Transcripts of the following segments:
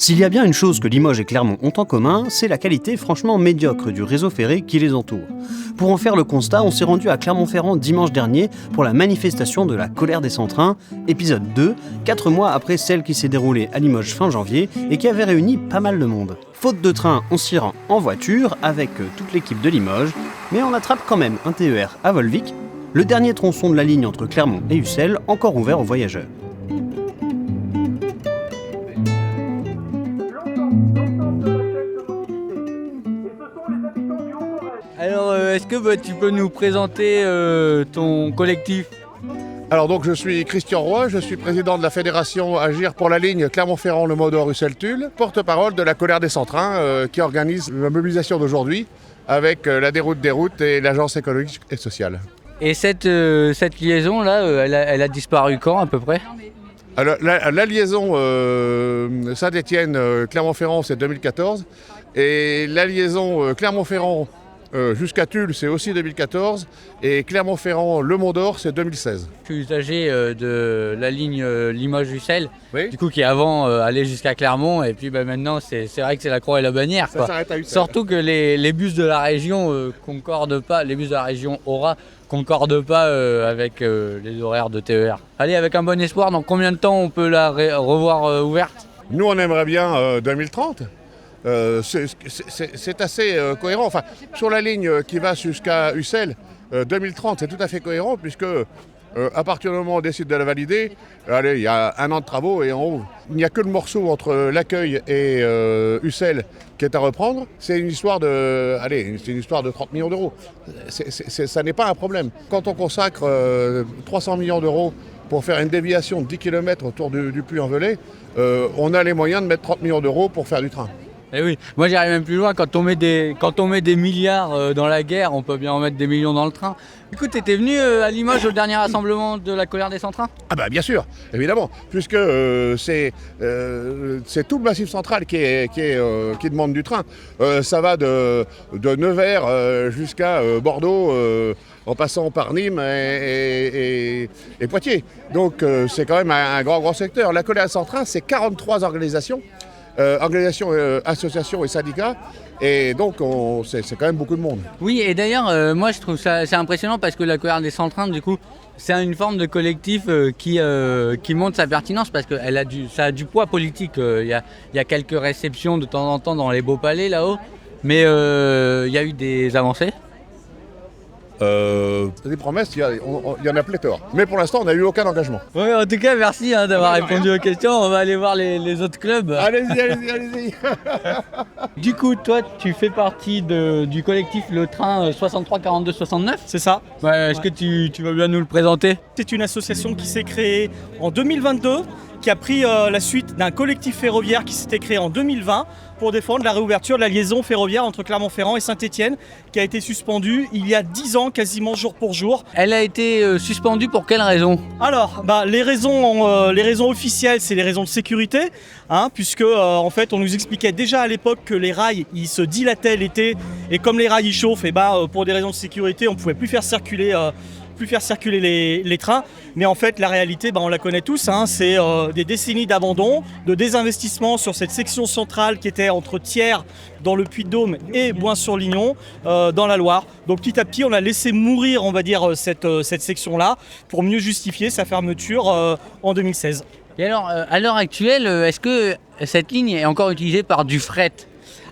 S'il y a bien une chose que Limoges et Clermont ont en commun, c'est la qualité franchement médiocre du réseau ferré qui les entoure. Pour en faire le constat, on s'est rendu à Clermont-Ferrand dimanche dernier pour la manifestation de la colère des Centrins, épisode 2, 4 mois après celle qui s'est déroulée à Limoges fin janvier et qui avait réuni pas mal de monde. Faute de train, on s'y rend en voiture avec toute l'équipe de Limoges, mais on attrape quand même un TER à Volvic, le dernier tronçon de la ligne entre Clermont et Ussel, encore ouvert aux voyageurs. Alors, est-ce que tu peux nous présenter ton collectif ? Alors donc je suis Christian Roy, je suis président de la fédération Agir pour la ligne Clermont-Ferrand-Le Mont-d'Or-Ussel-Tulle, porte-parole de la colère des Centrins qui organise la mobilisation d'aujourd'hui avec la Déroute des routes et l'Agence écologique et sociale. Et cette liaison-là, elle a disparu quand à peu près ? Alors, la liaison Saint-Étienne-Clermont-Ferrand c'est 2014 et la liaison Clermont-Ferrand jusqu'à Tulle, c'est aussi 2014, et Clermont-Ferrand-Le Mont-d'Or, c'est 2016. Je suis usager de la ligne Limoges-Ussel, Oui. du coup qui avant allait jusqu'à Clermont, et puis maintenant c'est vrai que c'est la croix et la bannière. Ça Quoi. s'arrête à Ussel. Surtout que les bus de la région concordent pas, les bus de la région Aura concordent pas avec les horaires de TER. Allez, avec un bon espoir, dans combien de temps on peut la revoir ouverte ? Nous, on aimerait bien 2030. C'est assez cohérent. Enfin, sur la ligne qui va jusqu'à Ussel, 2030, c'est tout à fait cohérent puisque à partir du moment où on décide de la valider, allez, il y a 1 an de travaux et on roule. Il n'y a que le morceau entre l'accueil et Ussel qui est à reprendre. C'est une histoire de 30 millions d'euros. Ça n'est pas un problème. Quand on consacre 300 millions d'euros pour faire une déviation de 10 km autour du Puy-en-Velay, on a les moyens de mettre 30 millions d'euros pour faire du train. Eh oui, moi j'irais même plus loin, quand on met des milliards dans la guerre, on peut bien en mettre des millions dans le train. Écoute, t'étais venu à Limoges au dernier rassemblement de la colère des Centrins ? Ah bah bien sûr, évidemment, puisque c'est tout le Massif central qui demande du train. Ça va de Nevers jusqu'à Bordeaux, en passant par Nîmes et Poitiers. Donc c'est quand même un grand secteur. La colère des Centrins, c'est 43 organisations. Associations et syndicats, et donc c'est quand même beaucoup de monde. Oui, et d'ailleurs, moi je trouve ça assez impressionnant parce que la colère des Centrins, du coup, c'est une forme de collectif qui montre sa pertinence parce que ça a du poids politique. Il y a quelques réceptions de temps en temps dans les beaux palais là-haut, mais il y a eu des avancées. Des promesses, il y en a pléthore. Mais pour l'instant, on n'a eu aucun engagement. Oui, en tout cas, merci d'avoir répondu aux questions. On va aller voir les autres clubs. Allez-y. Du coup, toi, tu fais partie du collectif Le Train 63 42 69. C'est ça. Ouais, est-ce que tu vas bien nous le présenter ? C'est une association qui s'est créée en 2022, qui a pris la suite d'un collectif ferroviaire qui s'était créé en 2020 pour défendre la réouverture de la liaison ferroviaire entre Clermont-Ferrand et Saint-Étienne, qui a été suspendue il y a 10 ans, quasiment jour pour jour. Elle a été suspendue pour quelles raisons ? Alors, les raisons officielles, c'est les raisons de sécurité, puisque en fait, on nous expliquait déjà à l'époque que les rails, ils se dilataient l'été, et comme les rails ils chauffent, pour des raisons de sécurité, on ne pouvait plus faire circuler les trains, mais en fait la réalité on la connaît tous, c'est des décennies d'abandon, de désinvestissement sur cette section centrale qui était entre Thiers dans le Puy-de-Dôme et Boins-sur-Lignon dans la Loire. Donc petit à petit on a laissé mourir cette section-là pour mieux justifier sa fermeture en 2016. Et alors à l'heure actuelle, est-ce que cette ligne est encore utilisée par du fret ?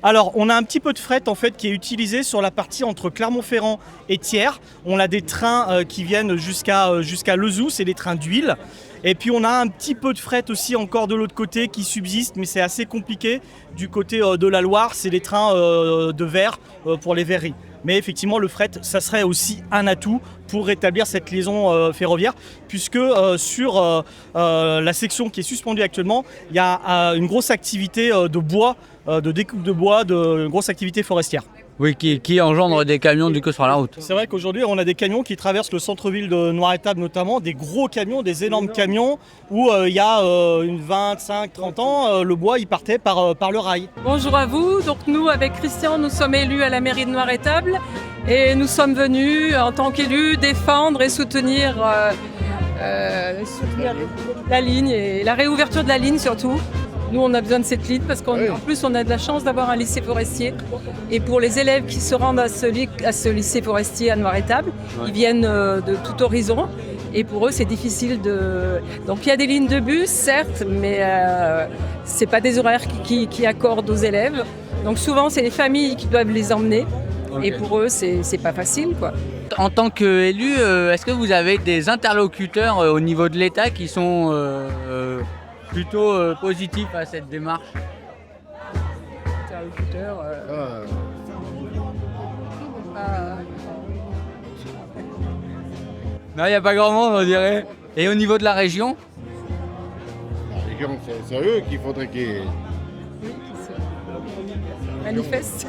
Alors, on a un petit peu de fret en fait qui est utilisé sur la partie entre Clermont-Ferrand et Thiers. On a des trains qui viennent jusqu'à Lezoux, c'est des trains d'huile. Et puis on a un petit peu de fret aussi encore de l'autre côté qui subsiste, mais c'est assez compliqué. Du côté de la Loire, c'est les trains de verre pour les verreries. Mais effectivement, le fret, ça serait aussi un atout pour rétablir cette liaison ferroviaire, puisque sur la section qui est suspendue actuellement, il y a une grosse activité de bois, de découpe de bois, une grosse activité forestière. Oui, qui engendre des camions du coup sur la route. C'est vrai qu'aujourd'hui, on a des camions qui traversent le centre-ville de Noiretable notamment, des gros camions, des énormes camions, où il y a 25-30 ans, le bois il partait par le rail. Bonjour à vous, donc nous avec Christian, nous sommes élus à la mairie de Noiretable et nous sommes venus en tant qu'élus défendre et soutenir la ligne et la réouverture de la ligne surtout. Nous, on a besoin de cette ligne parce qu'en plus, on a de la chance d'avoir un lycée forestier. Et pour les élèves qui se rendent à ce lycée forestier à Noir-Étable, ils viennent de tout horizon. Et pour eux, c'est difficile de... Donc il y a des lignes de bus, certes, mais ce n'est pas des horaires qui accordent aux élèves. Donc souvent, c'est les familles qui doivent les emmener. Et pour eux, c'est pas facile, quoi. En tant qu'élu, est-ce que vous avez des interlocuteurs au niveau de l'État qui sont plutôt positifs à cette démarche? Interlocuteurs, Non, il n'y a pas grand monde, on dirait. Et au niveau de la région? La région, c'est eux qu'il faudrait qu'ils... oui, qui se manifestent.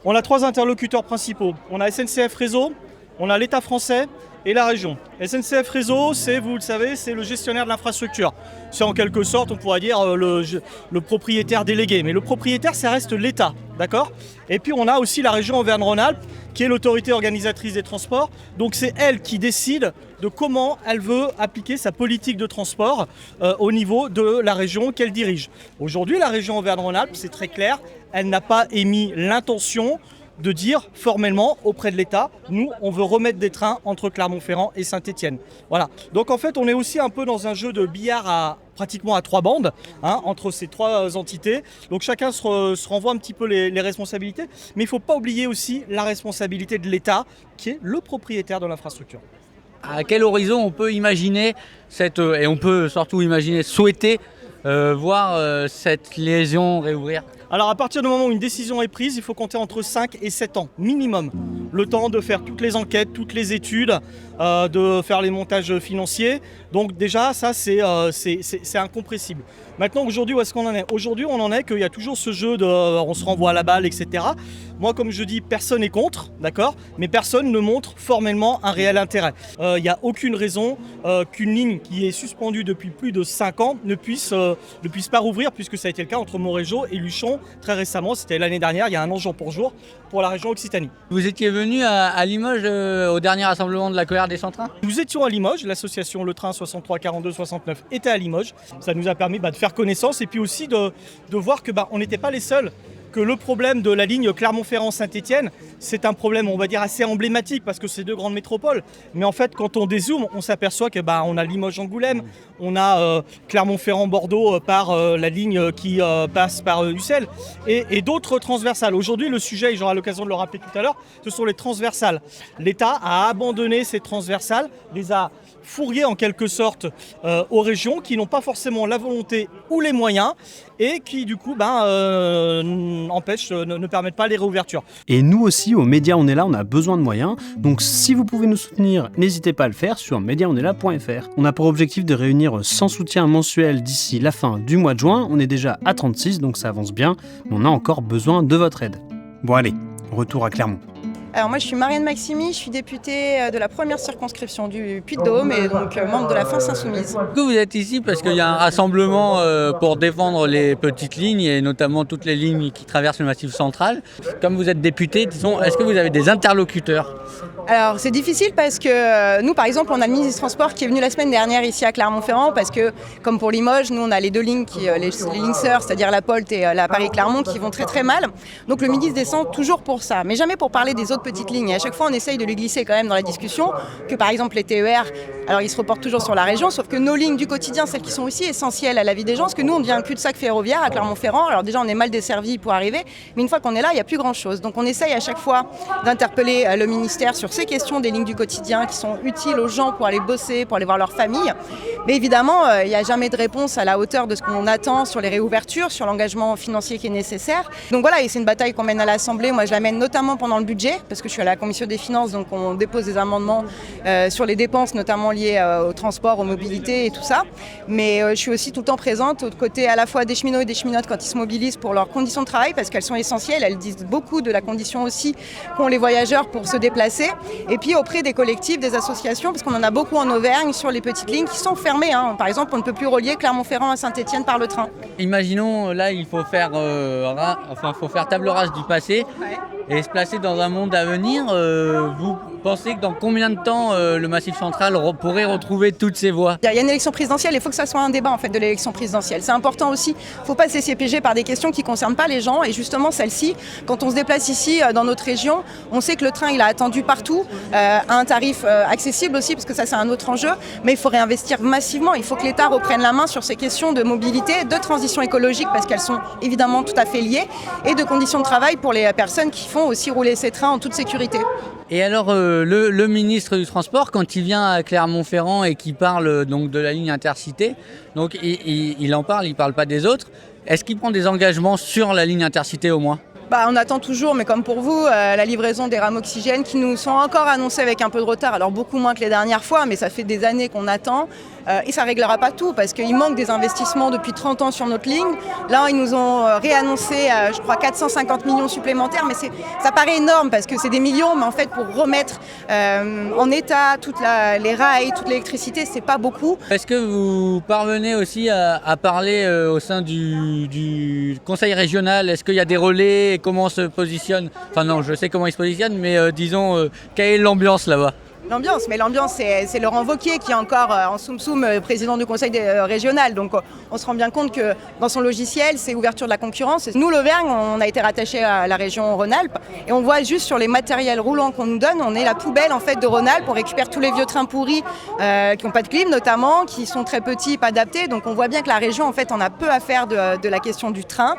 On a 3 interlocuteurs principaux. On a SNCF Réseau, on a l'État français et la région. SNCF Réseau, vous le savez, c'est le gestionnaire de l'infrastructure. C'est en quelque sorte, on pourrait dire, le propriétaire délégué. Mais le propriétaire, ça reste l'État, d'accord? Et puis on a aussi la région Auvergne-Rhône-Alpes, qui est l'autorité organisatrice des transports. Donc c'est elle qui décide de comment elle veut appliquer sa politique de transport au niveau de la région qu'elle dirige. Aujourd'hui, la région Auvergne-Rhône-Alpes, c'est très clair, elle n'a pas émis l'intention de dire formellement auprès de l'État, nous, on veut remettre des trains entre Clermont-Ferrand et Saint-Étienne. Voilà. Donc en fait, on est aussi un peu dans un jeu de billard pratiquement à 3 bandes, entre ces 3 entités. Donc chacun se renvoie un petit peu les responsabilités. Mais il ne faut pas oublier aussi la responsabilité de l'État, qui est le propriétaire de l'infrastructure. À quel horizon on peut imaginer et on peut surtout imaginer, souhaiter voir cette liaison réouvrir? Alors à partir du moment où une décision est prise, il faut compter entre 5 et 7 ans minimum. Le temps de faire toutes les enquêtes, toutes les études, de faire les montages financiers. Donc déjà ça c'est incompressible. Maintenant aujourd'hui où est-ce qu'on en est? Aujourd'hui on en est qu'il y a toujours ce jeu de on se renvoie à la balle, etc. Moi comme je dis, personne n'est contre, d'accord, mais personne ne montre formellement un réel intérêt. Il n'y a aucune raison qu'une ligne qui est suspendue depuis plus de 5 ans ne puisse pas rouvrir, puisque ça a été le cas entre Montrégeau et Luchon très récemment, c'était l'année dernière, il y a 1 an jour pour jour, pour la région Occitanie. Vous étiez venu à Limoges au dernier rassemblement de la colère des Centrins? Nous étions à Limoges, l'association Le Train 63 42 69 était à Limoges. Ça nous a permis de faire connaissance et puis aussi de voir que on n'était pas les seuls. Que le problème de la ligne Clermont-Ferrand-Saint-Étienne, c'est un problème, on va dire, assez emblématique parce que c'est 2 grandes métropoles. Mais en fait, quand on dézoome, on s'aperçoit que on a Limoges-Angoulême, on a Clermont-Ferrand-Bordeaux par la ligne qui passe par Ussel et d'autres transversales. Aujourd'hui, le sujet, et j'aurai l'occasion de le rappeler tout à l'heure, ce sont les transversales. L'État a abandonné ces transversales, les a fourrier en quelque sorte aux régions qui n'ont pas forcément la volonté ou les moyens et qui du coup empêchent, ne permettent pas les réouvertures. Et nous aussi, aux Médias On est là, on a besoin de moyens. Donc si vous pouvez nous soutenir, n'hésitez pas à le faire sur mediaonestla.fr. On a pour objectif de réunir 100 soutiens mensuels d'ici la fin du mois de juin. On est déjà à 36, donc ça avance bien, mais on a encore besoin de votre aide. Bon allez, retour à Clermont. Alors moi je suis Marianne Maximi, je suis députée de la première circonscription du Puy-de-Dôme et donc membre de la France Insoumise. Vous êtes ici parce qu'il y a un rassemblement pour défendre les petites lignes et notamment toutes les lignes qui traversent le Massif central. Comme vous êtes député, disons, est-ce que vous avez des interlocuteurs? Alors c'est difficile parce que nous par exemple on a le ministre des Transports qui est venu la semaine dernière ici à Clermont-Ferrand parce que comme pour Limoges, nous on a les 2 lignes, les lignes sœurs, c'est-à-dire la POLT et la Paris-Clermont qui vont très très mal. Donc le ministre descend toujours pour ça, mais jamais pour parler des autres petites lignes. Et à chaque fois on essaye de les glisser quand même dans la discussion, que par exemple les TER, alors ils se reportent toujours sur la région, sauf que nos lignes du quotidien, celles qui sont aussi essentielles à la vie des gens, parce que nous on devient un cul-de-sac ferroviaire à Clermont-Ferrand, alors déjà on est mal desservi pour arriver, mais une fois qu'on est là, il n'y a plus grand-chose. Donc on essaye à chaque fois d'interpeller le ministère sur ces questions des lignes du quotidien qui sont utiles aux gens pour aller bosser, pour aller voir leur famille. Mais évidemment, il n'y a jamais de réponse à la hauteur de ce qu'on attend sur les réouvertures, sur l'engagement financier qui est nécessaire. Donc voilà, et c'est une bataille qu'on mène à l'Assemblée. Moi je la mène notamment pendant le budget, parce que je suis à la Commission des Finances, donc on dépose des amendements sur les dépenses, notamment liées au transport, aux mobilités et tout ça. Mais je suis aussi tout le temps présente aux côtés à la fois des cheminots et des cheminotes quand ils se mobilisent pour leurs conditions de travail, parce qu'elles sont essentielles, elles disent beaucoup de la condition aussi qu'ont les voyageurs pour se déplacer. Et puis auprès des collectifs, des associations, parce qu'on en a beaucoup en Auvergne sur les petites lignes qui sont fermées. Par exemple, on ne peut plus relier Clermont-Ferrand à Saint-Étienne par le train. Imaginons, là, il faut faire table rase du passé et se placer dans un monde à venir. pensez que dans combien de temps le Massif central pourrait retrouver toutes ses voix? Il y a une élection présidentielle, il faut que ça soit un débat en fait de l'élection présidentielle. C'est important aussi, il ne faut pas se laisser piéger par des questions qui ne concernent pas les gens. Et justement celle-ci, quand on se déplace ici dans notre région, on sait que le train il a attendu partout, à un tarif accessible aussi, parce que ça c'est un autre enjeu. Mais il faut réinvestir massivement, il faut que l'État reprenne la main sur ces questions de mobilité, de transition écologique, parce qu'elles sont évidemment tout à fait liées, et de conditions de travail pour les personnes qui font aussi rouler ces trains en toute sécurité. Et alors le ministre du Transport, quand il vient à Clermont-Ferrand et qu'il parle donc de la ligne Intercité, donc il en parle, il ne parle pas des autres. Est-ce qu'il prend des engagements sur la ligne Intercité au moins? On attend toujours, mais comme pour vous, la livraison des rames oxygène qui nous sont encore annoncées avec un peu de retard. Alors beaucoup moins que les dernières fois, mais ça fait des années qu'on attend. Et ça ne réglera pas tout parce qu'il manque des investissements depuis 30 ans sur notre ligne. Là, ils nous ont réannoncé, je crois, 450 millions supplémentaires. Mais ça paraît énorme parce que c'est des millions, mais en fait, pour remettre en état toutes les rails, toute l'électricité, c'est pas beaucoup. Est-ce que vous parvenez aussi à parler au sein du conseil régional? Est-ce qu'il y a des relais? Comment on se positionne? Enfin non, je sais comment ils se positionnent, mais disons, quelle est l'ambiance là-bas? L'ambiance, c'est Laurent Wauquiez qui est encore en soum-soum président du conseil régional. Donc on se rend bien compte que dans son logiciel, c'est ouverture de la concurrence. Nous, l'Auvergne, on a été rattaché à la région Rhône-Alpes et on voit juste sur les matériels roulants qu'on nous donne, on est la poubelle en fait de Rhône-Alpes. On récupère tous les vieux trains pourris qui n'ont pas de clim notamment, qui sont très petits, pas adaptés. Donc on voit bien que la région en fait en a peu à faire de la question du train.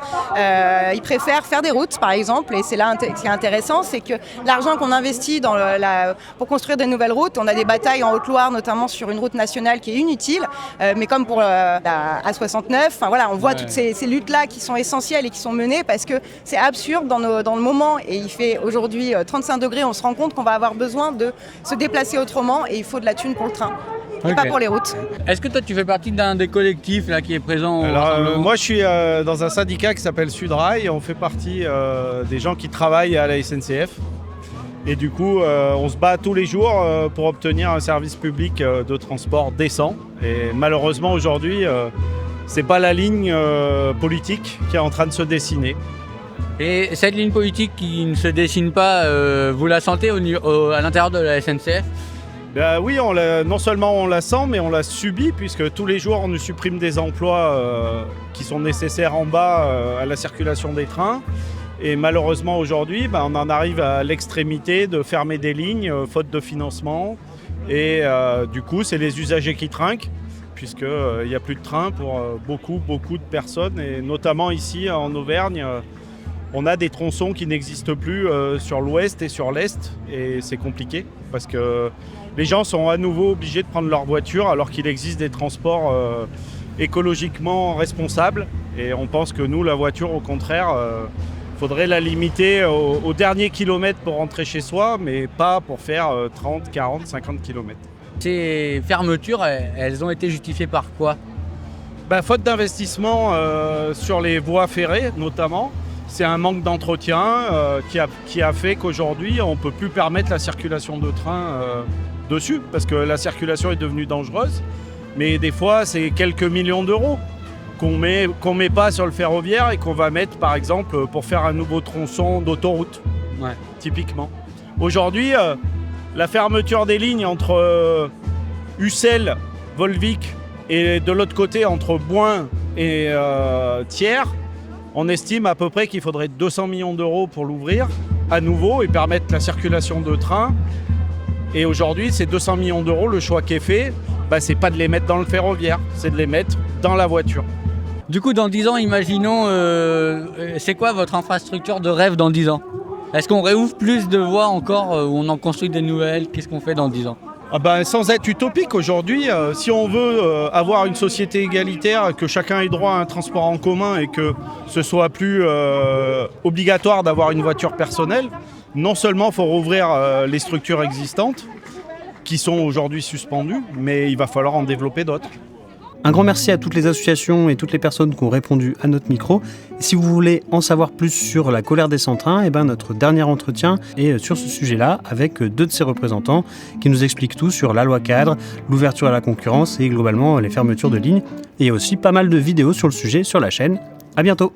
Ils préfèrent faire des routes par exemple, et c'est là ce qui est intéressant, c'est que l'argent qu'on investit pour construire des nouvelles routes, on a des batailles en Haute-Loire notamment sur une route nationale qui est inutile, mais comme pour la A69, on voit toutes ces luttes-là qui sont essentielles et qui sont menées parce que c'est absurde dans le moment, et il fait aujourd'hui 35 degrés, on se rend compte qu'on va avoir besoin de se déplacer autrement et il faut de la thune pour le train. Et pas pour les routes. Est-ce que toi tu fais partie d'un des collectifs là, qui est présent? Alors, moi je suis dans un syndicat qui s'appelle Sudrail, on fait partie des gens qui travaillent à la SNCF. Et du coup, on se bat tous les jours pour obtenir un service public de transport décent. Et malheureusement, aujourd'hui, c'est pas la ligne politique qui est en train de se dessiner. Et cette ligne politique qui ne se dessine pas, vous la sentez à l'intérieur de la SNCF? Oui, non seulement on la sent, mais on la subit, puisque tous les jours, on nous supprime des emplois qui sont nécessaires en bas à la circulation des trains. Et malheureusement aujourd'hui, on en arrive à l'extrémité de fermer des lignes faute de financement. Et du coup, c'est les usagers qui trinquent, puisqu'il n'y a plus de train pour beaucoup de personnes. Et notamment ici en Auvergne, on a des tronçons qui n'existent plus sur l'ouest et sur l'est. Et c'est compliqué parce que les gens sont à nouveau obligés de prendre leur voiture alors qu'il existe des transports écologiquement responsables. Et on pense que nous, la voiture, au contraire, faudrait la limiter au dernier kilomètre pour rentrer chez soi, mais pas pour faire 30, 40, 50 km. Ces fermetures, elles ont été justifiées par quoi? Faute d'investissement sur les voies ferrées notamment. C'est un manque d'entretien qui a fait qu'aujourd'hui, on ne peut plus permettre la circulation de train dessus, parce que la circulation est devenue dangereuse. Mais des fois, c'est quelques millions d'euros qu'on met pas sur le ferroviaire et qu'on va mettre par exemple pour faire un nouveau tronçon d'autoroute, typiquement. Aujourd'hui, la fermeture des lignes entre Ussel, Volvic et de l'autre côté entre Boin et Thiers, on estime à peu près qu'il faudrait 200 millions d'euros pour l'ouvrir à nouveau et permettre la circulation de trains. Et aujourd'hui, ces 200 millions d'euros, le choix qui est fait, c'est pas de les mettre dans le ferroviaire, c'est de les mettre dans la voiture. Du coup, dans 10 ans, imaginons, c'est quoi votre infrastructure de rêve dans 10 ans? Est-ce qu'on réouvre plus de voies encore ou on en construit des nouvelles? Qu'est-ce qu'on fait dans 10 ans? Sans être utopique aujourd'hui, si on veut avoir une société égalitaire, que chacun ait droit à un transport en commun et que ce soit plus obligatoire d'avoir une voiture personnelle, non seulement il faut rouvrir les structures existantes qui sont aujourd'hui suspendues, mais il va falloir en développer d'autres. Un grand merci à toutes les associations et toutes les personnes qui ont répondu à notre micro. Et si vous voulez en savoir plus sur la colère des centrins, notre dernier entretien est sur ce sujet-là avec 2 de ses représentants qui nous expliquent tout sur la loi cadre, l'ouverture à la concurrence et globalement les fermetures de lignes. Et il y a aussi pas mal de vidéos sur le sujet sur la chaîne. À bientôt.